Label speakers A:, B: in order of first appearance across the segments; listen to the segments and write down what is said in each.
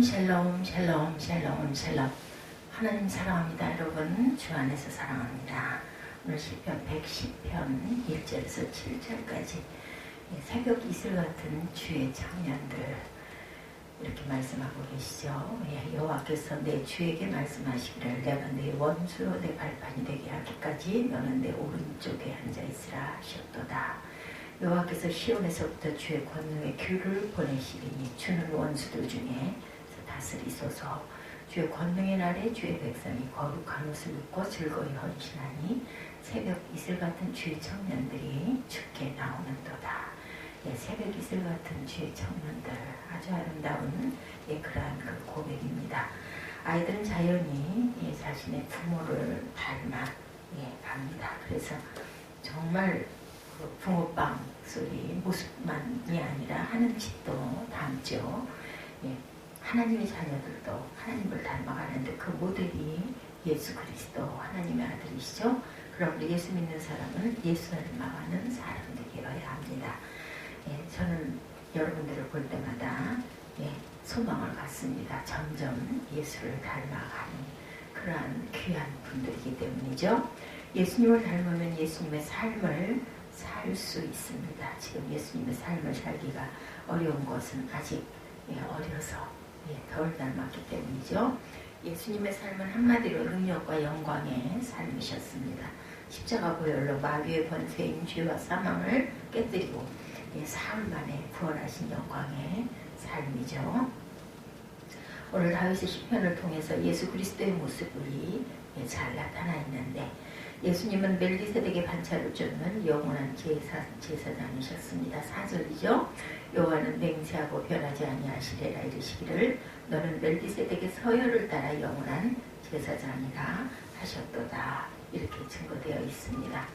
A: 샬롬 샬롬 샬롬 샬롬. 하나님 사랑합니다. 여러분 주 안에서 사랑합니다. 오늘 시편 110편 1절에서 7절까지 새벽 이슬 같은 주의 청년들 이렇게 말씀하고 계시죠. 여호와께서 내 주에게 말씀하시기를 내가 내 원수 내 발판이 되게 하기까지 너는 내 오른쪽에 앉아있으라 하셨도다. 여호와께서 시온에서부터 주의 권능의 귤을 보내시리니 주는 원수들 중에 다스리소서. 주의 권능의 날에 주의 백성이 거룩한 옷을 입고 즐거이 헌신하니 새벽 이슬 같은 주의 청년들이 주께 나오는도다. 새벽 이슬 같은 주의 청년들, 아주 아름다운 그러한 그 고백입니다. 아이들은 자연히 자신의 부모를 닮아 갑니다. 그래서 정말 그 붕어빵 소리 모습만이 아니라 하는 짓도 닮죠. 하나님의 자녀들도 하나님을 닮아가는데 그 모델이 예수 그리스도 하나님의 아들이시죠. 그럼 예수 믿는 사람은 예수 닮아가는 사람들이어야 합니다. 저는 여러분들을 볼 때마다 소망을 갖습니다. 점점 예수를 닮아가는 그러한 귀한 분들이기 때문이죠. 예수님을 닮으면 예수님의 삶을 살 수 있습니다. 지금 예수님의 삶을 살기가 어려운 것은 아직 어려서 덜 닮았기 때문이죠. 예수님의 삶은 한마디로 능력과 영광의 삶이셨습니다. 십자가 보혈로 마귀의 권세인 죄와 사망을 깨뜨리고 사흘 만에 부활하신 영광의 삶이죠. 오늘 다윗의 시편을 통해서 예수 그리스도의 모습이 잘 나타나 있는데 예수님은 멜기세덱의 반차를 쫓는 영원한 제사장이셨습니다. 4절이죠. 여호와는 맹세하고 변하지 아니하시리라 이르시기를 너는 멜기세덱의 서열을 따라 영원한 제사장이라 하셨도다. 이렇게 증거되어 있습니다.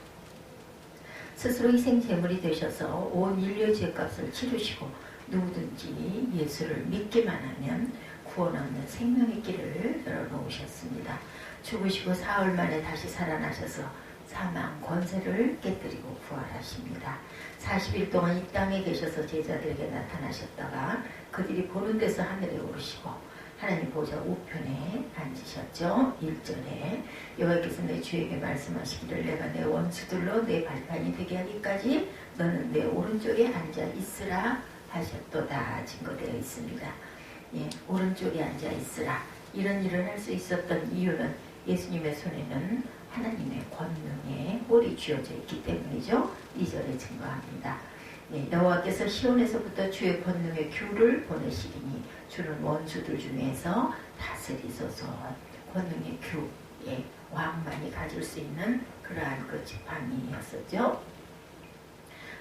A: 스스로 희생 제물이 되셔서 온 인류의 죄값을 치르시고 누구든지 예수를 믿기만 하면 구원 얻는 생명의 길을 열어놓으셨습니다. 죽으시고 사흘 만에 다시 살아나셔서 사망 권세를 깨뜨리고 부활하십니다. 40일 동안 이 땅에 계셔서 제자들에게 나타나셨다가 그들이 보는 데서 하늘에 오르시고 하나님 보좌 우편에 앉으셨죠. 1절에 여호와께서 내 주에게 말씀하시기를 내가 내 원수들로 내 발판이 되게 하기까지 너는 내 오른쪽에 앉아 있으라 하셨도다. 증거되어 있습니다. 오른쪽에 앉아 있으라. 이런 일을 할 수 있었던 이유는 예수님의 손에는 하나님의 권능의 홀이 쥐어져 있기 때문이죠. 2절에 증거합니다. 여호와께서 시온에서부터 주의 권능의 귤을 보내시리니 주는 원수들 중에서 다스리소서. 권능의 귤, 왕만이 가질 수 있는 그러한 그 지팡이였었죠.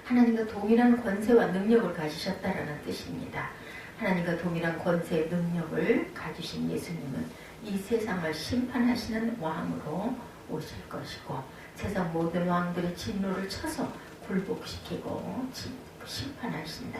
A: 하나님과 동일한 권세와 능력을 가지셨다라는 뜻입니다. 하나님과 동일한 권세의 능력을 가지신 예수님은 이 세상을 심판하시는 왕으로 오실 것이고 세상 모든 왕들의 진노를 쳐서 굴복시키고 심판하신다.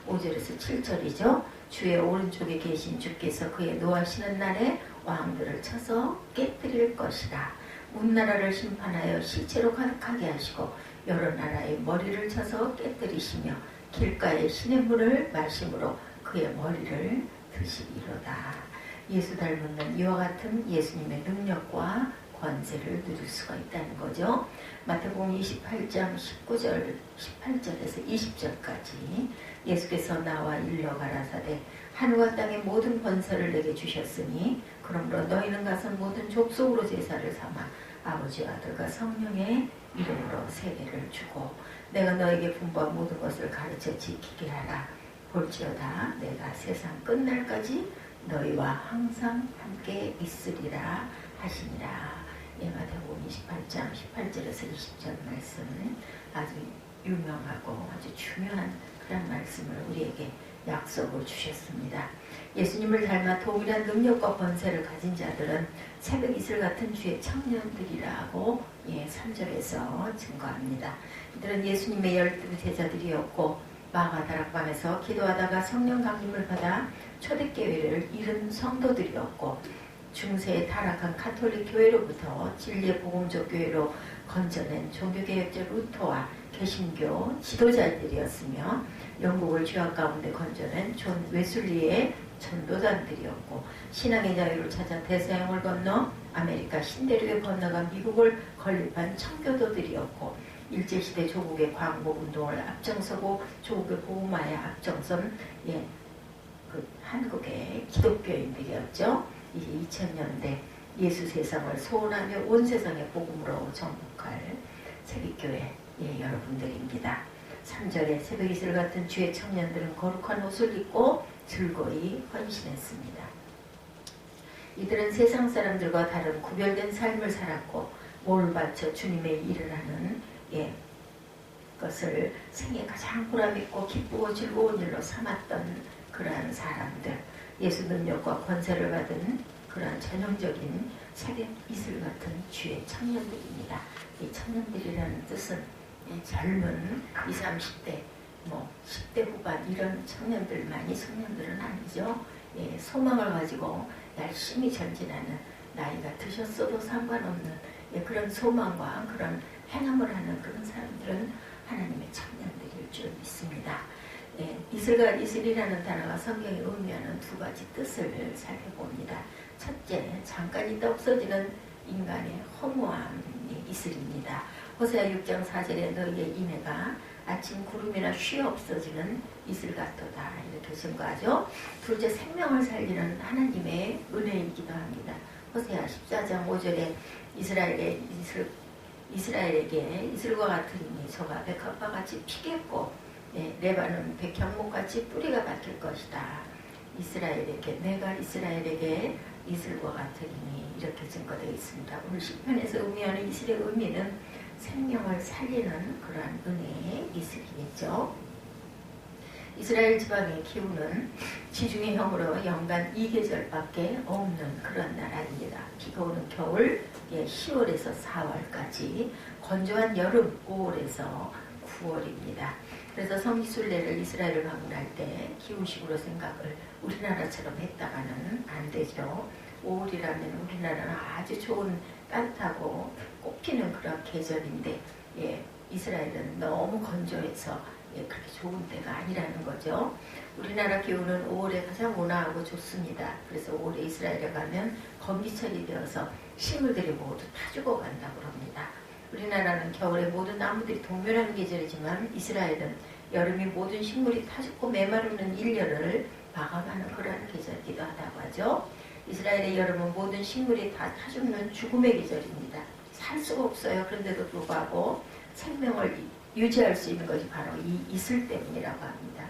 A: 5절에서 7절이죠. 주의 오른쪽에 계신 주께서 그의 노하시는 날에 왕들을 쳐서 깨뜨릴 것이라. 문나라를 심판하여 시체로 가득하게 하시고 여러 나라의 머리를 쳐서 깨뜨리시며 길가의 시냇물을 마심으로 그의 머리를 드시리로다. 예수 닮은 이와 같은 예수님의 능력과 권세를 누릴 수가 있다는 거죠. 마태복음 28장 19절, 18절에서 20절까지 예수께서 나와 일러 가라사대 하늘과 땅의 모든 권세를 내게 주셨으니 그러므로 너희는 가서 모든 족속으로 제사를 삼아 아버지와 아들과 성령의 이름으로 세례를 주고 내가 너에게 분부한 모든 것을 가르쳐 지키게 하라. 볼지어다 내가 세상 끝날까지 너희와 항상 함께 있으리라 하시니라. 마태복음 28장 18절에서 20절 말씀은 아주 유명하고 아주 중요한 그런 말씀을 우리에게 약속을 주셨습니다. 예수님을 닮아 동일한 능력과 권세를 가진 자들은 새벽 이슬 같은 주의 청년들이라고 3절에서 증거합니다. 이들은 예수님의 12 제자들이었고 마가다락방에서 기도하다가 성령 강림을 받아 초대교회를 이룬 성도들이었고 중세에 타락한 가톨릭 교회로부터 진리의 복음적 교회로 건져낸 종교개혁자 루터와 개신교 지도자들이었으며 영국을 죄악 가운데 건져낸 존 웨슬리의 전도단들이었고 신앙의 자유를 찾아 대서양을 건너 아메리카 신대륙에 건너가 미국을 건립한 청교도들이었고 일제시대 조국의 광복운동을 앞장서고 조국의 보호마에 앞장선 그 한국의 기독교인들이었죠. 이제 2000년대 예수 세상을 소원하며 온 세상의 복음으로 정복할 새벽교회 여러분들입니다. 3절에 새벽 이슬 같은 주의 청년들은 거룩한 옷을 입고 즐거이 헌신했습니다. 이들은 세상 사람들과 다른 구별된 삶을 살았고 몸을 바쳐 주님의 일을 하는 것을 생애 가장 보람있고 기쁘고 즐거운 일로 삼았던 그러한 사람들, 예수 능력과 권세를 받은 그러한 전형적인 새벽 이슬 같은 주의 청년들입니다. 이 청년들이라는 뜻은 젊은 20, 30대, 10대 후반 이런 청년들만이 청년들은 아니죠. 소망을 가지고 열심히 전진하는, 나이가 드셨어도 상관없는 그런 소망과 그런 행함을 하는 그런 사람들은 하나님의 청년들일 줄 믿습니다. 이슬이라는 단어가 성경에 의미하는 두 가지 뜻을 살펴봅니다. 첫째, 잠깐 있다 없어지는 인간의 허무함이 이슬입니다. 호세아 6장 4절에 너희의 인애가 아침 구름이나 쉬어 없어지는 이슬 같도다 이렇게 증거하죠. 둘째, 생명을 살리는 하나님의 은혜이기도 합니다. 호세아 14장 5절에 이스라엘에게 이슬과 같으니 저가 백합과 같이 피겠고 레바논 백향목같이 뿌리가 박힐 것이다. 내가 이스라엘에게 이슬과 같으니 이렇게 증거되어 있습니다. 오늘 시편에서 의미하는 이슬의 의미는 생명을 살리는 그러한 은혜의 이슬이겠죠. 이스라엘 지방의 기후는 지중해 형으로 연간 2계절밖에 없는 그런 나라입니다. 비가 오는 겨울 10월에서 4월까지, 건조한 여름 5월에서 9월입니다. 그래서 성지순례를 이스라엘을 방문할 때 기후식으로 생각을 우리나라처럼 했다가는 안 되죠. 5월이라면 우리나라는 아주 좋은 따뜻하고 꽃피는 그런 계절인데 이스라엘은 너무 건조해서 그렇게 좋은 때가 아니라는 거죠. 우리나라 기후는 5월에 가장 온화하고 좋습니다. 그래서 5월에 이스라엘에 가면 건기철이 되어서 식물들이 모두 다 죽어간다고 합니다. 우리나라는 겨울에 모든 나무들이 동면하는 계절이지만 이스라엘은 여름이 모든 식물이 타 죽고 메마르는 1년을 마감하는 그러한 계절이기도 하다고 하죠. 이스라엘의 여름은 모든 식물이 다 타 죽는 죽음의 계절입니다. 살 수가 없어요. 그런데도 불구하고 생명을 유지할 수 있는 것이 바로 이 이슬 때문이라고 합니다.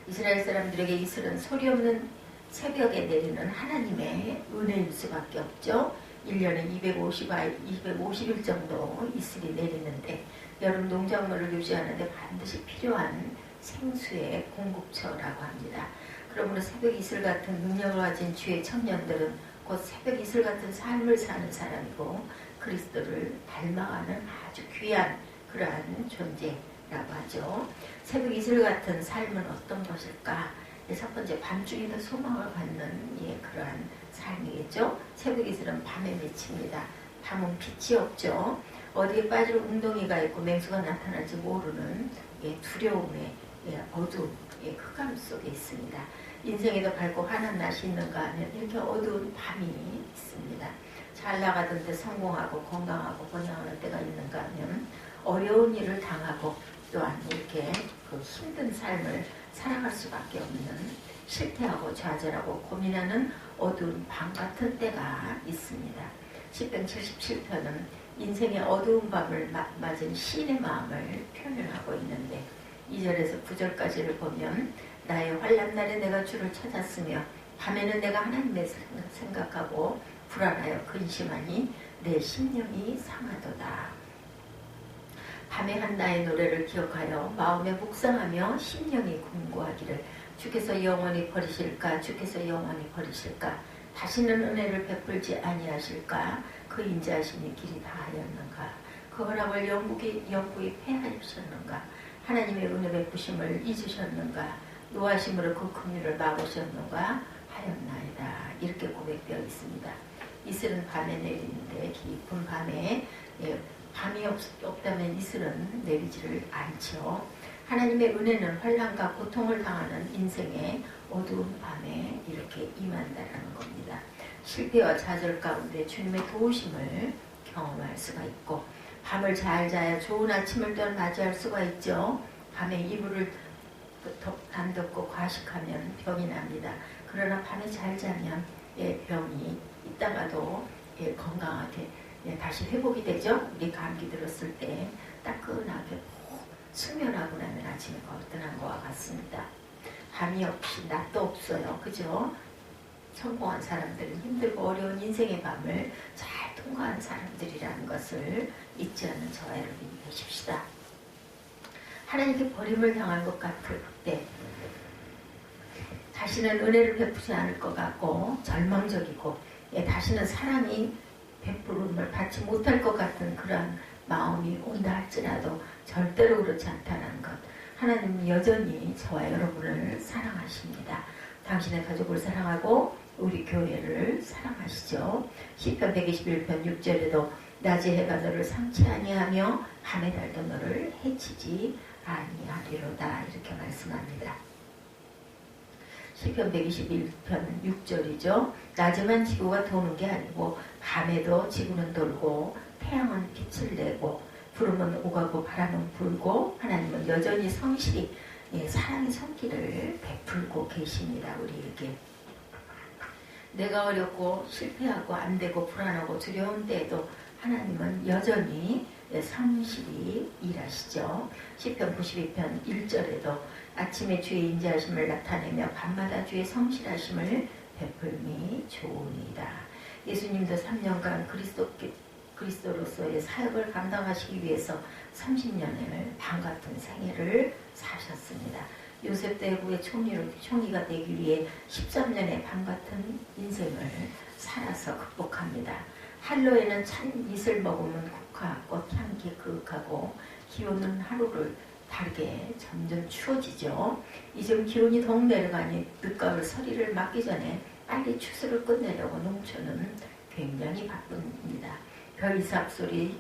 A: 이스라엘 사람들에게 이슬은 소리 없는 새벽에 내리는 하나님의 은혜일 수밖에 없죠. 1년에 250일 정도 이슬이 내리는데 여름 농작물을 유지하는데 반드시 필요한 생수의 공급처라고 합니다. 그러므로 새벽 이슬 같은 능력을 가진 주의 청년들은 곧 새벽 이슬 같은 삶을 사는 사람이고 그리스도를 닮아가는 아주 귀한 그러한 존재라고 하죠. 새벽 이슬 같은 삶은 어떤 것일까? 첫 번째, 밤중에도 소망을 갖는 그러한 삶이겠죠. 새벽 이슬은 밤에 맺힙니다. 밤은 빛이 없죠. 어디에 빠질 웅덩이가 있고 맹수가 나타날지 모르는 두려움의 어두움, 흑암 속에 있습니다. 인생에도 밝고 환한 낮이 있는가 하면 이렇게 어두운 밤이 있습니다. 잘 나가던데 성공하고 건강하고 번영하는 때가 있는가 하면 어려운 일을 당하고 또한 이렇게 그 힘든 삶을 살아갈 수밖에 없는, 실패하고 좌절하고 고민하는 어두운 밤 같은 때가 있습니다. 시편 77편은 인생의 어두운 밤을 맞은 시인의 마음을 표현하고 있는데 2절에서 9절까지를 보면 나의 환난 날에 내가 주를 찾았으며 밤에는 내가 하나님의 생각하고 불안하여 근심하니 내 심령이 상하도다. 밤에 한 나의 노래를 기억하여 마음에 묵상하며 심령이 궁구하기를 주께서 영원히 버리실까, 주께서 영원히 버리실까, 다시는 은혜를 베풀지 아니하실까, 그 인자하심이 길이 다하였는가, 그 허락을 영구히 폐하셨는가, 하나님의 은혜 베푸심을 잊으셨는가, 노하심으로 그 긍휼을 막으셨는가 하였나이다. 이렇게 고백되어 있습니다. 이슬은 밤에 내리는데 깊은 밤에 밤이 없다면 이슬은 내리지를 않죠. 하나님의 은혜는 환난과 고통을 당하는 인생의 어두운 밤에 이렇게 임한다라는 겁니다. 실패와 좌절 가운데 주님의 도우심을 경험할 수가 있고, 밤을 잘 자야 좋은 아침을 또한 맞이할 수가 있죠. 밤에 이불을 담덮고 과식하면 병이 납니다. 그러나 밤에 잘 자면 병이 있다가도 건강하게 다시 회복이 되죠. 우리 감기 들었을 때 따끈하게 숙면하고 나면 아침에 거뜬한 것과 같습니다. 밤이 없이 낮도 없어요. 그죠? 성공한 사람들은 힘들고 어려운 인생의 밤을 잘 통과한 사람들이라는 것을 잊지 않는 저와 여러분이 되십시다. 하나님께 버림을 당한 것 같을 때 다시는 은혜를 베푸지 않을 것 같고 절망적이고 다시는 사랑이 베풀음을 받지 못할 것 같은 그런 마음이 온다 할지라도 절대로 그렇지 않다는 것. 하나님은 여전히 저와 여러분을 사랑하십니다. 당신의 가족을 사랑하고 우리 교회를 사랑하시죠. 시편 121편 6절에도 낮에 해가 너를 상치 아니하며 밤의 달도 너를 해치지 아니하리로다 이렇게 말씀합니다. 시편 121편 6절이죠. 낮에만 지구가 도는 게 아니고 밤에도 지구는 돌고 태양은 빛을 내고 구름은 오가고 바람은 불고 하나님은 여전히 성실히 사랑의 손길을 베풀고 계십니다. 우리에게. 내가 어렵고 실패하고 안되고 불안하고 두려운 때에도 하나님은 여전히 성실히 일하시죠. 시편 92편 1절에도 아침에 주의 인자하심을 나타내며 밤마다 주의 성실하심을 베풀미 좋으니이다. 예수님도 3년간 그리스도로서의 사역을 감당하시기 위해서 30년을 밤같은 생애를 사셨습니다. 요셉 대구의 총리가 되기 위해 13년의 밤같은 인생을 살아서 극복합니다. 한로에는 찬 이슬 머금은 국화 꽃향기 그윽하고 기온은 하루를 다르게 점점 추워지죠. 이제 기온이 더욱 내려가니 늦가을 서리를 맞기 전에 빨리 추수를 끝내려고 농촌은 굉장히 바쁩니다. 별이삭 소리,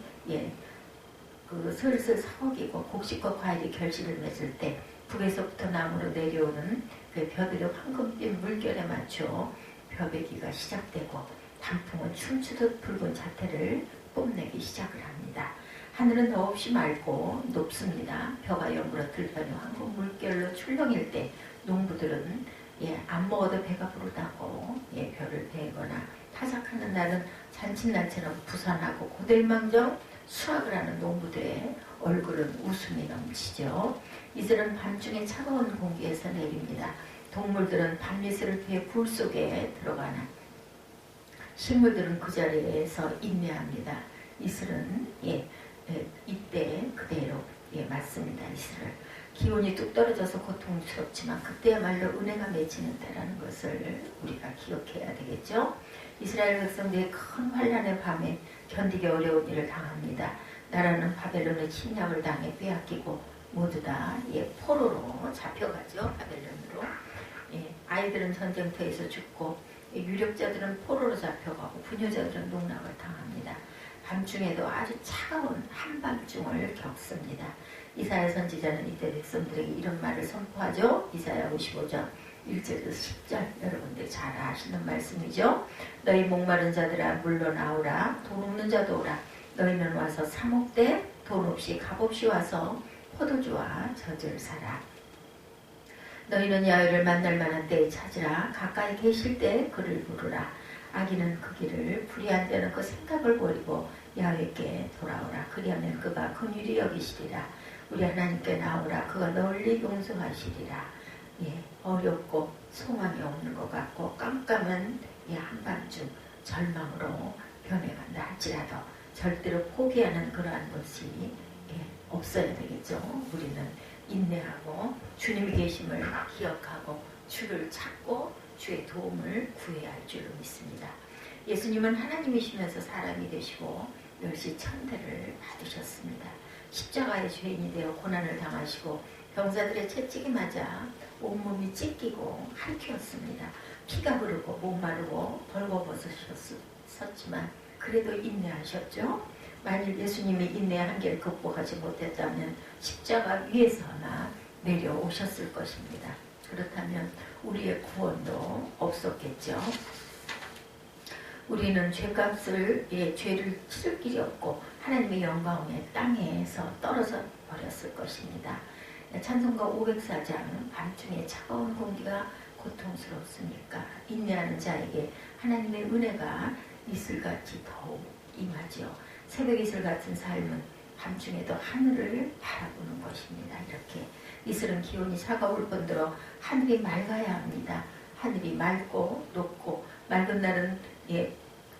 A: 슬슬 사먹이고 곡식과 과일이 결실을 맺을 때 북에서부터 남으로 내려오는 그 벼들의 황금빛 물결에 맞춰 벼베기가 시작되고 단풍은 춤추듯 붉은 자태를 뽐내기 시작을 합니다. 하늘은 더없이 맑고 높습니다. 벼가 영으로 들떠는 황금 물결로 출렁일 때 농부들은 안 먹어도 배가 부르다고 벼를 베거나 타작하는 날은 잔칫날처럼 부산하고 고들망정 수확을 하는 농부들의 얼굴은 웃음이 넘치죠. 이슬은 밤중에 차가운 공기에서 내립니다. 동물들은 밤이슬을 피해 불 속에 들어가나 식물들은 그 자리에서 인내합니다. 이슬은 이때 그대로 맞습니다. 이슬을 기온이 뚝 떨어져서 고통스럽지만 그때야말로 은혜가 맺히는 때라는 것을 우리가 기억해야 되겠죠. 이스라엘 백성들이 큰 환란의 밤에 견디기 어려운 일을 당합니다. 나라는 바벨론의 침략을 당해 빼앗기고 모두 다 포로로 잡혀가죠. 바벨론으로. 아이들은 전쟁터에서 죽고 유력자들은 포로로 잡혀가고 부녀자들은 농락을 당합니다. 밤중에도 아주 차가운 한밤중을 겪습니다. 이사야 선지자는 이때 백성들에게 이런 말을 선포하죠. 이사야 55장 1절에서 10절 여러분들 잘 아시는 말씀이죠. 너희 목마른 자들아 물러나오라. 돈 없는 자도 오라. 너희는 와서 사 먹되 돈 없이 값없이 와서 포도주와 젖을 사라. 너희는 야훼를 만날 만한 때에 찾으라. 가까이 계실 때 그를 부르라. 악인은 그 길을 불의한 데는 그 생각을 버리고 야훼께 돌아오라. 그리하면 그가 긍휼히 여기시리라. 우리 하나님께 나오라. 그가 널리 용서하시리라. 어렵고 소망이 없는 것 같고 깜깜한 한밤중 절망으로 변해간다 할지라도 절대로 포기하는 그러한 것이 없어야 되겠죠. 우리는 인내하고 주님이 계심을 기억하고 주를 찾고 주의 도움을 구해야 할 줄로 믿습니다. 예수님은 하나님이시면서 사람이 되시고 멸시 천대를 받으셨습니다. 십자가의 죄인이 되어 고난을 당하시고 병사들의 채찍이 맞아 온몸이 찢기고 핥혔습니다. 피가 흐르고 목마르고 벌거벗으셨지만 그래도 인내하셨죠. 만일 예수님이 인내의 한계를 극복하지 못했다면 십자가 위에서나 내려오셨을 것입니다. 그렇다면 우리의 구원도 없었겠죠. 우리는 죄값을, 죄를 치를 길이 없고 하나님의 영광의 땅에서 떨어져 버렸을 것입니다. 찬송가 504장 밤중에 차가운 공기가 고통스럽습니까? 인내하는 자에게 하나님의 은혜가 이슬같이 더욱 임하지요. 새벽 이슬 같은 삶은 밤중에도 하늘을 바라보는 것입니다. 이렇게 이슬은 기온이 차가울 뿐더러 하늘이 맑아야 합니다. 하늘이 맑고 높고 맑은 날은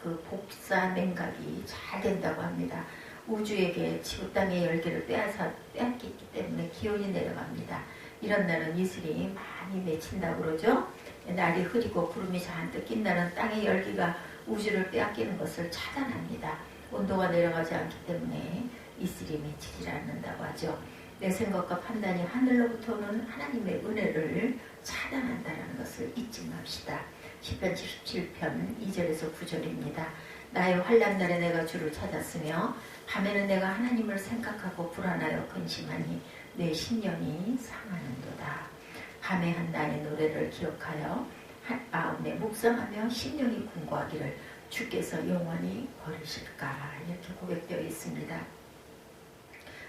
A: 그 복사 냉각이 잘 된다고 합니다. 우주에게 지구 땅의 열기를 빼앗겼기 때문에 기온이 내려갑니다. 이런 날은 이슬이 많이 맺힌다고 그러죠. 날이 흐리고 구름이 잔뜩 낀 날은 땅의 열기가 우주를 빼앗기는 것을 차단합니다. 온도가 내려가지 않기 때문에 이슬이 맺히지 않는다고 하죠. 내 생각과 판단이 하늘로부터 오는 하나님의 은혜를 차단한다는 것을 잊지 맙시다. 시편 77편 2절에서 9절입니다. 나의 환난 날에 내가 주를 찾았으며 밤에는 내가 하나님을 생각하고 불안하여 근심하니 내 심령이 상하는도다. 밤에 한 나의 노래를 기억하여 마음에 묵상하며 심령이 궁고하기를 주께서 영원히 버리실까? 이렇게 고백되어 있습니다.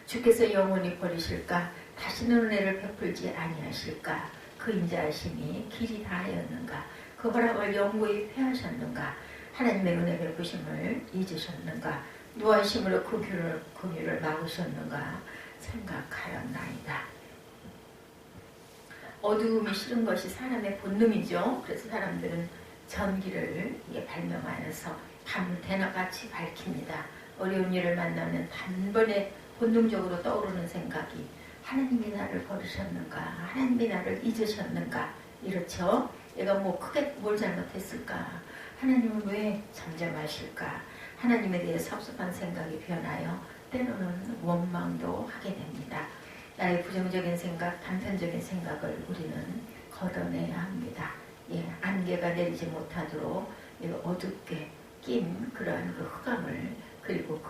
A: 주께서 영원히 버리실까? 다시는 은혜를 베풀지 아니하실까? 그 인자하심이 길이 다하였는가? 그 허락을 영구히 폐하셨는가? 하나님의 은혜 베푸심을 잊으셨는가? 노하심으로 그 긍휼을 막으셨는가? 생각하였나이다. 어두움이 싫은 것이 사람의 본능이죠. 그래서 사람들은 전기를 발명하여서 밤을 대낮같이 밝힙니다. 어려운 일을 만나면 단번에 본능적으로 떠오르는 생각이 하나님이 나를 버리셨는가? 하나님이 나를 잊으셨는가? 이렇죠. 내가 크게 뭘 잘못했을까? 하나님은 왜 잠잠하실까? 하나님에 대해 섭섭한 생각이 변하여 때로는 원망도 하게 됩니다. 나의 부정적인 생각, 단편적인 생각을 우리는 걷어내야 합니다. 안개가 내리지 못하도록 어둡게 낀 그러한 그 흑암을, 그리고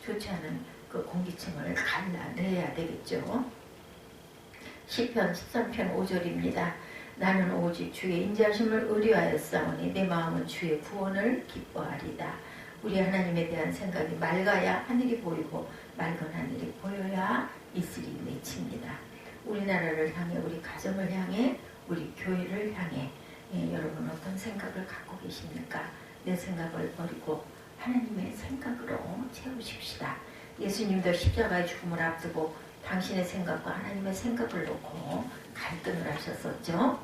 A: 좋지 않은 그 공기층을 갈라내야 되겠죠. 시편 13편 5절입니다. 나는 오직 주의 인자하심을 의뢰하였사오니 내 마음은 주의 구원을 기뻐하리다. 우리 하나님에 대한 생각이 맑아야 하늘이 보이고 맑은 하늘이 보여야 이슬이 맺힙니다. 우리나라를 향해, 우리 가정을 향해, 우리 교회를 향해 여러분 어떤 생각을 갖고 계십니까? 내 생각을 버리고 하나님의 생각으로 채우십시다. 예수님도 십자가의 죽음을 앞두고 당신의 생각과 하나님의 생각을 놓고 갈등을 하셨었죠.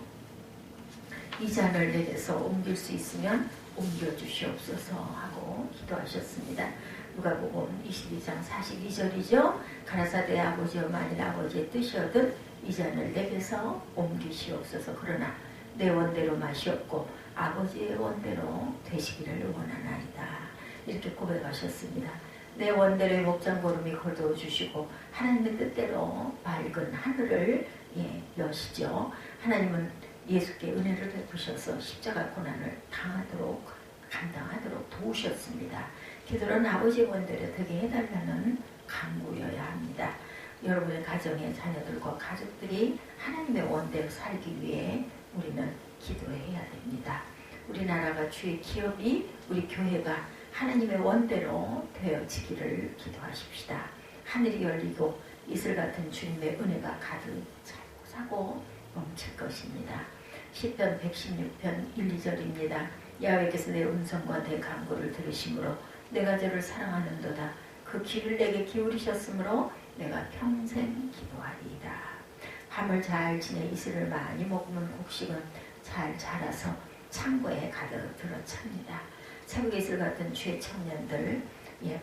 A: 이 잔을 내게서 옮길 수 있으면 옮겨주시옵소서 하고 기도하셨습니다. 누가복음 22장 42절이죠. 가라사대 아버지여 만일 아버지의 뜻이거든 이 잔을 내게서 옮기시옵소서. 그러나 내 원대로 마시옵고 아버지의 원대로 되시기를 원하나이다. 이렇게 고백하셨습니다. 내 원대로의 목장고름이 거두어주시고 하나님의 뜻대로 맑은 하늘을 여시죠. 하나님은 예수께 은혜를 베푸셔서 십자가 고난을 감당하도록 도우셨습니다. 기도는 아버지의 원대로 되게 해달라는 간구여야 합니다. 여러분의 가정의 자녀들과 가족들이 하나님의 원대로 살기 위해 우리는 기도해야 됩니다. 우리나라가 주의 기업이, 우리 교회가 하나님의 원대로 되어지기를 기도하십시다. 하늘이 열리고 이슬 같은 주님의 은혜가 가득 차고 넘칠 것입니다. 시편 116편 1, 2절입니다. 야훼께서 내 음성과 내 간구를 들으심으로 내가 저를 사랑하는도다. 그 귀를 내게 기울이셨으므로 내가 평생 기도하리이다. 밤을 잘 지내 이슬을 많이 먹으면 곡식은 잘 자라서 창고에 가득 들어찹니다. 새벽 이슬 같은 주의 청년들,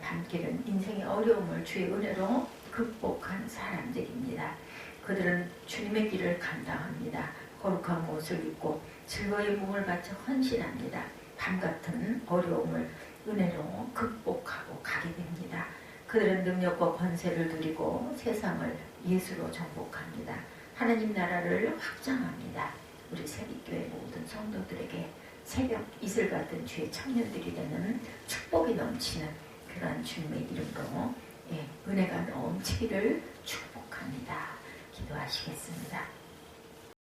A: 밤길은 인생의 어려움을 주의 은혜로 극복한 사람들입니다. 그들은 주님의 길을 감당합니다. 거룩한 옷을 입고 즐거의 몸을 바쳐 헌신합니다. 밤 같은 어려움을 은혜로 극복하고 가게 됩니다. 그들은 능력과 권세를 누리고 세상을 예수로 정복합니다. 하나님 나라를 확장합니다. 우리 새빛교회 모든 성도들에게 새벽 이슬 같은 주의 청년들이 되는 축복이 넘치는 그러한 주님의 이름으로 은혜가 넘치기를 축복합니다. 기도하시겠습니다.